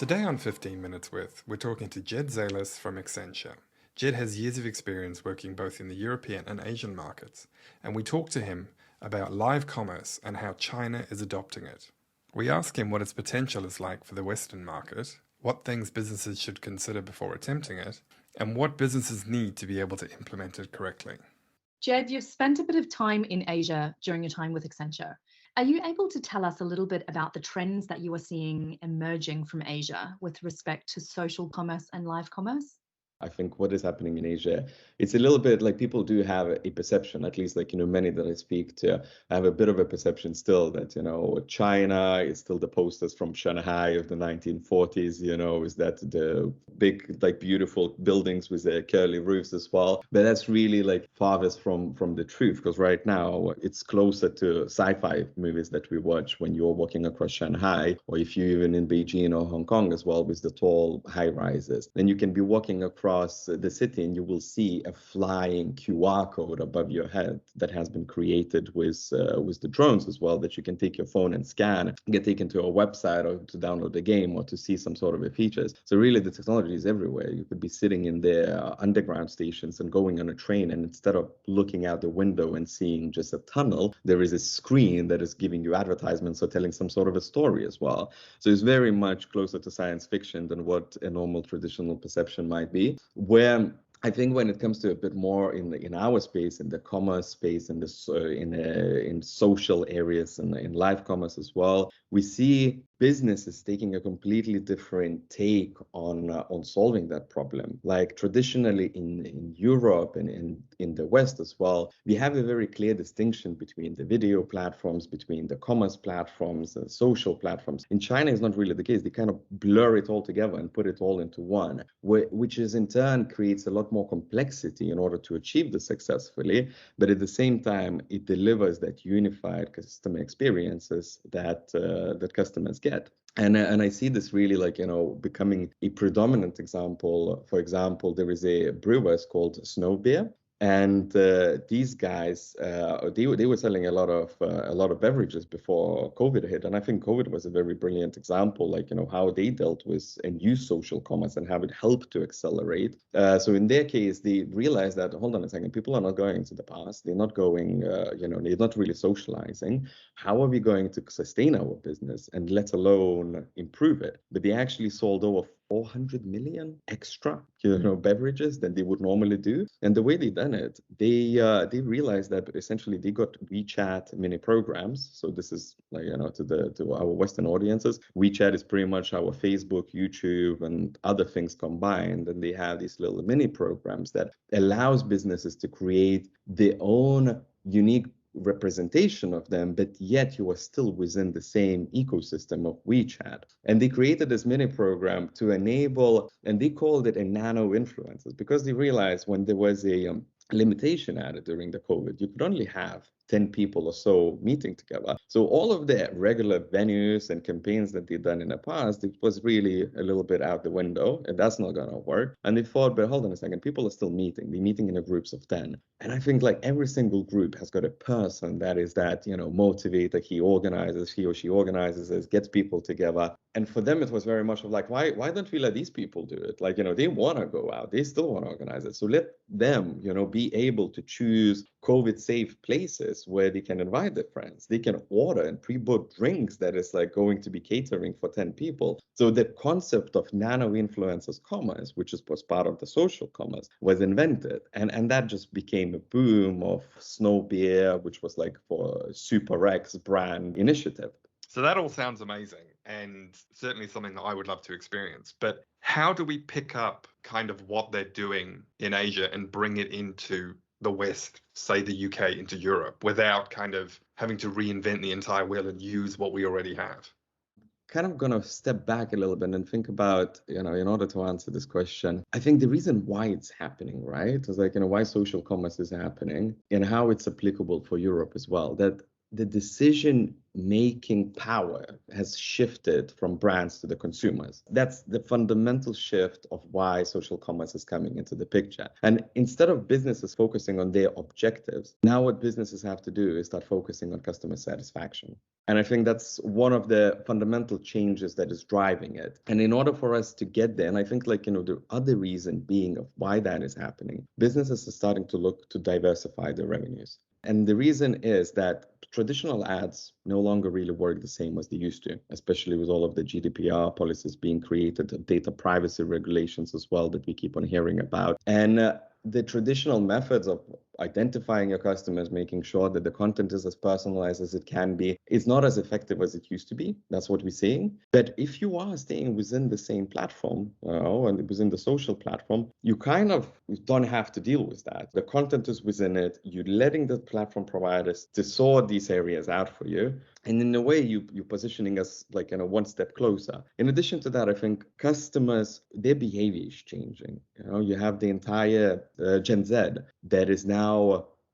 Today on 15 Minutes With, we're talking to Ged Zalys from Accenture. Ged has years of experience working both in the European and Asian markets, and we talk to him about live commerce and how China is adopting it. We ask him what its potential is like for the Western market, what things businesses should consider before attempting it, and what businesses need to be able to implement it correctly. Ged, you've spent a bit of time in Asia during your time with Accenture. Are you able to tell us a little bit about the trends that you are seeing emerging from Asia with respect to social commerce and live commerce? I think what is happening in Asia, it's a little bit like people do have a perception, at least many that I speak to have a bit of a perception still that, China is still the posters from Shanghai of the 1940s, is that the big, beautiful buildings with the curly roofs as well. But that's really farthest from the truth, because right now it's closer to sci-fi movies that we watch when you're walking across Shanghai, or if you're even in Beijing or Hong Kong as well with the tall high rises. Then you can be walking across the city and you will see a flying QR code above your head that has been created with the drones as well, that you can take your phone and scan, get taken to a website or to download a game or to see some sort of a features. So really the technology is everywhere. You could be sitting in the underground stations and going on a train, and instead of looking out the window and seeing just a tunnel, there is a screen that is giving you advertisements or telling some sort of a story as well. So it's very much closer to science fiction than what a normal traditional perception might be. Where I think when it comes to a bit more in our space, in the commerce space, in social areas and in live commerce as well, we see businesses taking a completely different take on solving that problem. Like traditionally in Europe and in the West as well, we have a very clear distinction between the video platforms, between the commerce platforms, and social platforms. In China, it's not really the case. They kind of blur it all together and put it all into one, which is in turn creates a lot more complexity in order to achieve this successfully. But at the same time, it delivers that unified customer experiences that customers get. And I see this really becoming a predominant example. For example, there is a brewers called Snow Beer. And these guys, they were selling a lot of beverages before COVID hit, and I think COVID was a very brilliant example, how they dealt with and used social commerce and how it helped to accelerate. So in their case, they realized that hold on a second, people are not going into the past, they're not going, they're not really socializing. How are we going to sustain our business and let alone improve it? But they actually sold over 400 million extra, beverages than they would normally do. And the way they done it, they realized that essentially they got WeChat mini programs. So this is to our Western audiences, WeChat is pretty much our Facebook, YouTube, and other things combined. And they have these little mini programs that allows businesses to create their own unique representation of them, but yet you are still within the same ecosystem of WeChat. And they created this mini program to enable, and they called it a nano influencers, because they realized when there was a limitation added during the COVID, you could only have 10 people or so meeting together. So all of the regular venues and campaigns that they've done in the past, it was really a little bit out the window, and that's not going to work. And they thought, but hold on a second, people are still meeting. They're meeting in a groups of 10. And I think every single group has got a person that is that, motivator. He or she organizes, gets people together. And for them, it was very much of why don't we let these people do it? They want to go out. They still want to organize it. So let them, be able to choose COVID-safe places where they can invite their friends. They can order and pre-book drinks that is going to be catering for 10 people. So the concept of nano influencers commerce, which was part of the social commerce, was invented. And that just became a boom of Snow Beer, which was for Super X brand initiative. So that all sounds amazing and certainly something that I would love to experience. But how do we pick up kind of what they're doing in Asia and bring it into the West, say the UK, into Europe, without kind of having to reinvent the entire wheel and use what we already have? Kind of going to step back a little bit and think about, in order to answer this question, I think the reason why it's happening, right, is why social commerce is happening and how it's applicable for Europe as well. That the decision-making power has shifted from brands to the consumers. That's the fundamental shift of why social commerce is coming into the picture. And instead of businesses focusing on their objectives, now what businesses have to do is start focusing on customer satisfaction. And I think that's one of the fundamental changes that is driving it. And in order for us to get there, and I think the other reason being of why that is happening, businesses are starting to look to diversify their revenues. And the reason is that traditional ads no longer really work the same as they used to, especially with all of the GDPR policies being created, data privacy regulations as well that we keep on hearing about. And the traditional methods of identifying your customers, making sure that the content is as personalized as it can be, is not as effective as it used to be. That's what we're seeing. But if you are staying within the same platform, and within the social platform, you don't have to deal with that. The content is within it. You're letting the platform providers to sort these areas out for you. And in a way, you're positioning us one step closer. In addition to that, I think customers, their behavior is changing. You have the entire Gen Z that is now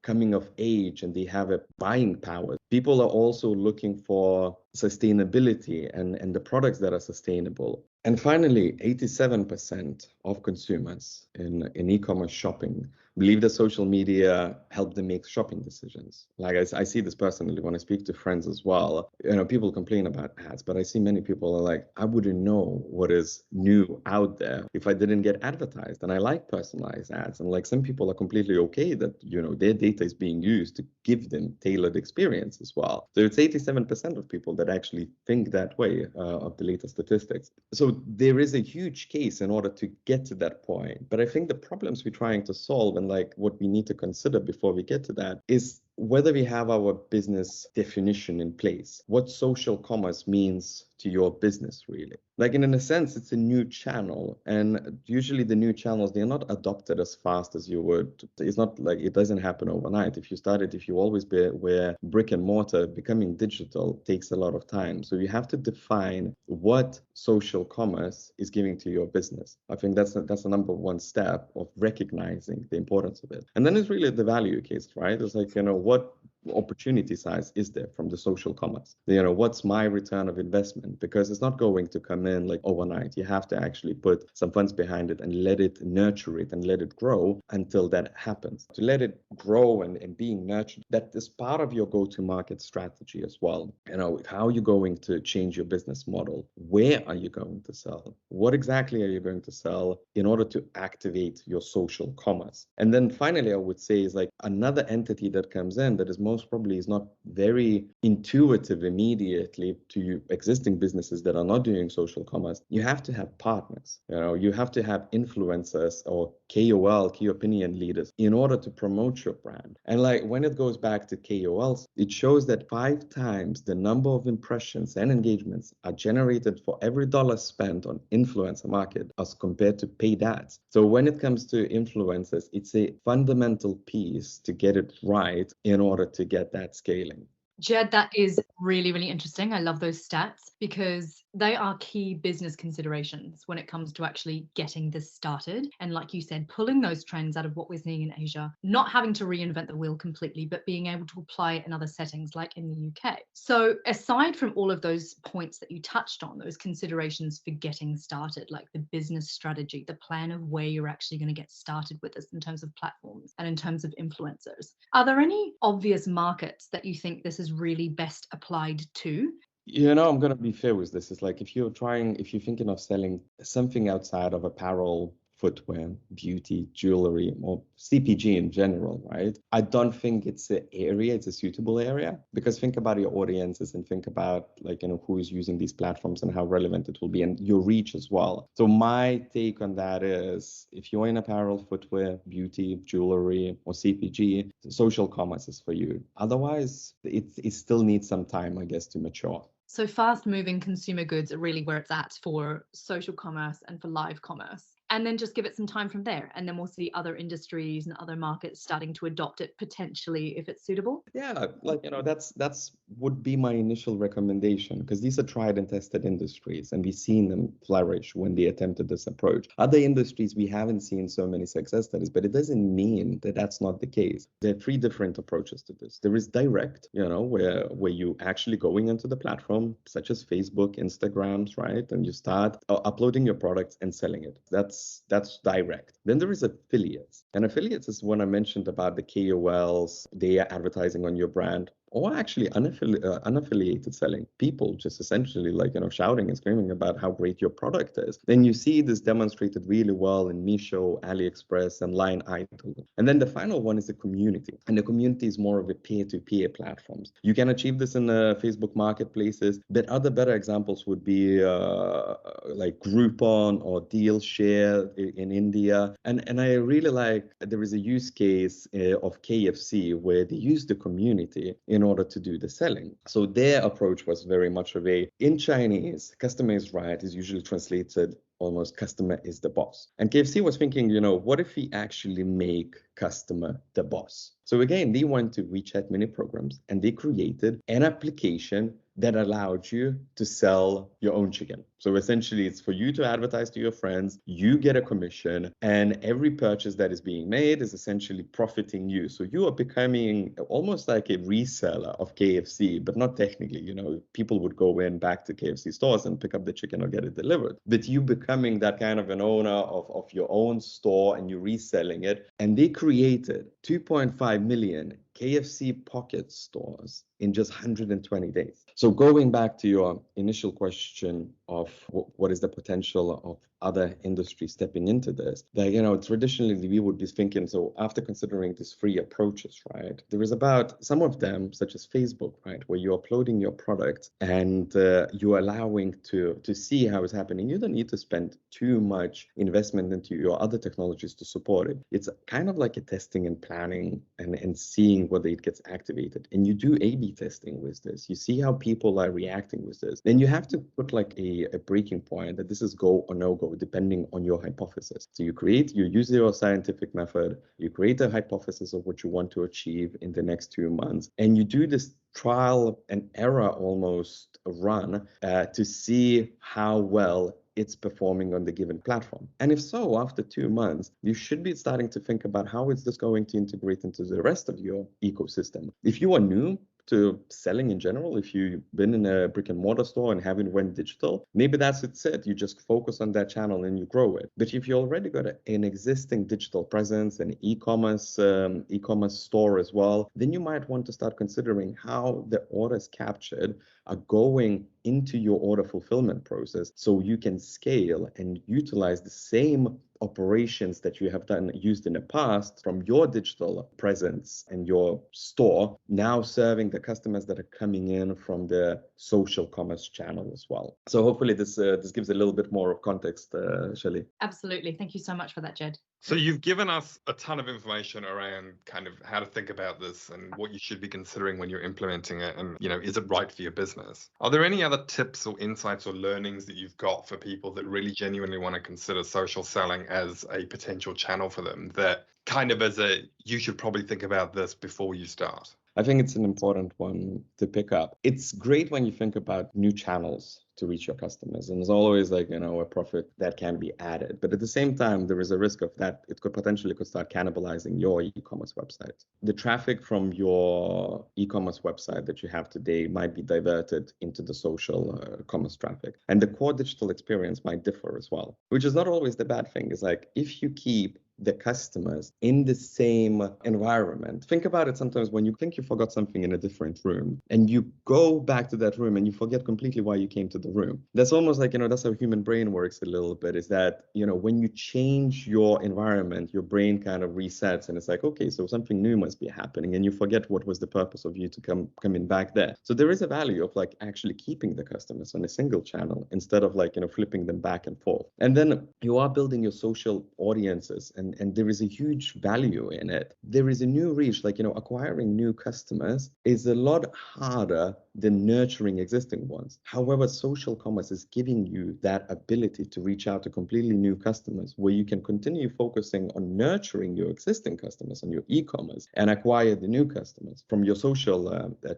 coming of age and they have a buying power. People are also looking for sustainability and the products that are sustainable. And finally, 87% of consumers in e-commerce shopping believe that social media help them make shopping decisions. Like I see this personally when I speak to friends as well. People complain about ads, but I see many people are like, I wouldn't know what is new out there if I didn't get advertised. And I like personalized ads. And some people are completely okay that, their data is being used to give them tailored experience as well. So it's 87% of people that actually think that way of the latest statistics. So there is a huge case in order to get to that point. But I think the problems we're trying to solve and what we need to consider before we get to that is whether we have our business definition in place, what social commerce means to your business, really. In a sense, it's a new channel. And usually the new channels, they're not adopted as fast as you would. It's not it doesn't happen overnight. If you always were brick and mortar, becoming digital takes a lot of time. So you have to define what social commerce is giving to your business. I think that's the number one step of recognizing the importance of it. And then it's really the value case, right? It's what opportunity size is there from the social commerce? What's my return of investment? Because it's not going to come in overnight. You have to actually put some funds behind it and let it nurture it and let it grow until that happens. To let it grow and being nurtured, that is part of your go-to-market strategy as well. How are you going to change your business model? Where are you going to sell? What exactly are you going to sell in order to activate your social commerce? And then finally, I would say is another entity that comes in that is most probably is not very intuitive immediately to existing businesses that are not doing social commerce. You have to have partners. You have to have influencers or KOL, key opinion leaders, in order to promote your brand. And when it goes back to KOLs, it shows that 5 times the number of impressions and engagements are generated for every dollar spent on influencer market as compared to paid ads. So when it comes to influencers, it's a fundamental piece to get it right in order to get that scaling. Ged, that is really, really interesting. I love those stats because they are key business considerations when it comes to actually getting this started. And like you said, pulling those trends out of what we're seeing in Asia, not having to reinvent the wheel completely, but being able to apply it in other settings like in the UK. So aside from all of those points that you touched on, those considerations for getting started, like the business strategy, the plan of where you're actually going to get started with this in terms of platforms and in terms of influencers, are there any obvious markets that you think this is really best applied to? I'm going to be fair with this. It's if you're thinking of selling something outside of apparel, footwear, beauty, jewelry, or CPG in general, right? I don't think it's a suitable area, because think about your audiences and think about who is using these platforms and how relevant it will be, and your reach as well. So my take on that is, if you're in apparel, footwear, beauty, jewelry, or CPG, social commerce is for you. Otherwise, it still needs some time, I guess, to mature. So fast moving consumer goods are really where it's at for social commerce and for live commerce. and then just give it some time from there. And then we'll see other industries and other markets starting to adopt it potentially if it's suitable. Yeah, like, that's would be my initial recommendation, because these are tried and tested industries and we've seen them flourish when they attempted this approach. Other industries, we haven't seen so many success studies, but it doesn't mean that that's not the case. There are three different approaches to this. There is direct, where you actually going into the platform, such as Facebook, Instagrams, right? And you start uploading your products and selling it. That's direct. Then there is affiliates. And affiliates is when I mentioned about the KOLs, they are advertising on your brand, or actually unaffiliated selling. People just essentially shouting and screaming about how great your product is. Then you see this demonstrated really well in Meesho, AliExpress, and Line Idol. And then the final one is the community. And the community is more of a peer-to-peer platforms. You can achieve this in Facebook marketplaces, but other better examples would be like Groupon or DealShare in India. And I really like, there is a use case of KFC where they use the community in order to do the selling. So their approach was very much of in Chinese, customer is right is usually translated almost customer is the boss. And KFC was thinking, what if we actually make customer the boss? So again, they went to WeChat mini programs and they created an application that allowed you to sell your own chicken. So essentially, it's for you to advertise to your friends, you get a commission, and every purchase that is being made is essentially profiting you. So you are becoming almost like a reseller of KFC, but not technically. People would go back to KFC stores and pick up the chicken or get it delivered. But you becoming that kind of an owner of your own store and you're reselling it. And they created 2.5 million KFC pocket stores in just 120 days. So going back to your initial question of what is the potential of other industries stepping into this, that, traditionally we would be thinking, so after considering these three approaches, right, there is about some of them, such as Facebook, right, where you're uploading your product and you're allowing to see how it's happening. You don't need to spend too much investment into your other technologies to support it. It's kind of like a testing and planning and seeing whether it gets activated. And you do A/B testing with this. You see how people are reacting with this. Then you have to put like a breaking point that this is go or no go, depending on your hypothesis. So you use your scientific method, you create a hypothesis of what you want to achieve in the next 2 months, and you do this trial and error almost run to see how well it's performing on the given platform. And if so, after 2 months, you should be starting to think about how is this going to integrate into the rest of your ecosystem. If you are new to selling in general, if you've been in a brick and mortar store and haven't went digital, maybe that's it. You just focus on that channel and you grow it. But if you already got an existing digital presence, an e-commerce store as well, then you might want to start considering how the orders captured are going into your order fulfillment process so you can scale and utilize the same operations that you have used in the past from your digital presence and your store, now serving the customers that are coming in from the social commerce channel as well. So hopefully this gives a little bit more of context, Shelley. Absolutely. Thank you so much for that, Ged. So you've given us a ton of information around kind of how to think about this and what you should be considering when you're implementing it, and is it right for your business? Are there any other tips or insights or learnings that you've got for people that really genuinely want to consider social selling as a potential channel for them, that kind of you should probably think about this before you start? I think it's an important one to pick up. It's great when you think about new channels to reach your customers, and there's always a profit that can be added. But at the same time, there is a risk of that it could start cannibalizing your e-commerce website. The traffic from your e-commerce website that you have today might be diverted into the social commerce traffic, and the core digital experience might differ as well, which is not always the bad thing. It's like if you keep the customers in the same environment. Think about it sometimes when you think you forgot something in a different room and you go back to that room and you forget completely why you came to the room. That's almost like, that's how human brain works a little bit, is that, when you change your environment, your brain kind of resets and it's like, okay, so something new must be happening, and you forget what was the purpose of you to coming back there. So there is a value of actually keeping the customers on a single channel instead of flipping them back and forth. And then you are building your social audiences, and there is a huge value in it. There is a new reach, like, acquiring new customers is a lot harder than nurturing existing ones. However, social commerce is giving you that ability to reach out to completely new customers, where you can continue focusing on nurturing your existing customers on your e-commerce and acquire the new customers from your social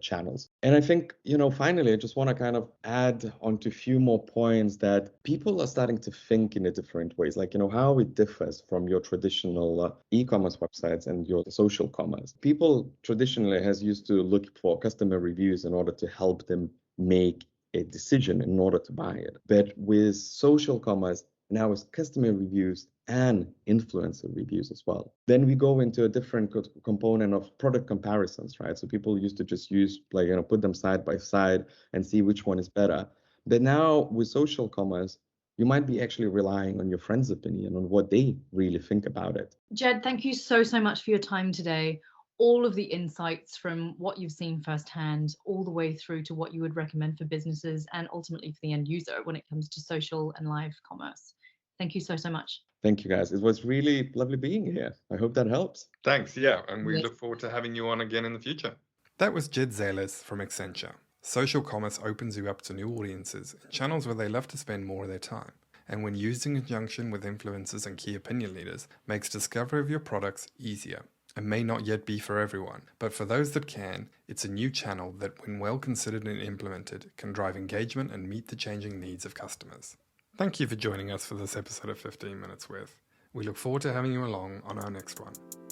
channels. And I think, finally, I just want to kind of add onto a few more points that people are starting to think in a different ways, like, how it differs from your traditional e-commerce websites and your social commerce. People traditionally has used to look for customer reviews in order to help them make a decision in order to buy it. But with social commerce, now it's customer reviews and influencer reviews as well. Then we go into a different component of product comparisons, right? So people used to just use, like, put them side by side and see which one is better. But now with social commerce, you might be actually relying on your friend's opinion, on what they really think about it. Ged, thank you so much for your time today. All of the insights from what you've seen firsthand, all the way through to what you would recommend for businesses and ultimately for the end user when it comes to social and live commerce. Thank you so much. Thank you, guys. It was really lovely being here. I hope that helps. Thanks, yeah, and we Yes. look forward to having you on again in the future. That was Ged Zalys from Accenture. Social commerce opens you up to new audiences in channels where they love to spend more of their time, and when used in conjunction with influencers and key opinion leaders, makes discovery of your products easier. It may not yet be for everyone, but for those that can, it's a new channel that, when well considered and implemented, can drive engagement and meet the changing needs of customers. Thank you for joining us for this episode of 15 Minutes With. We look forward to having you along on our next one.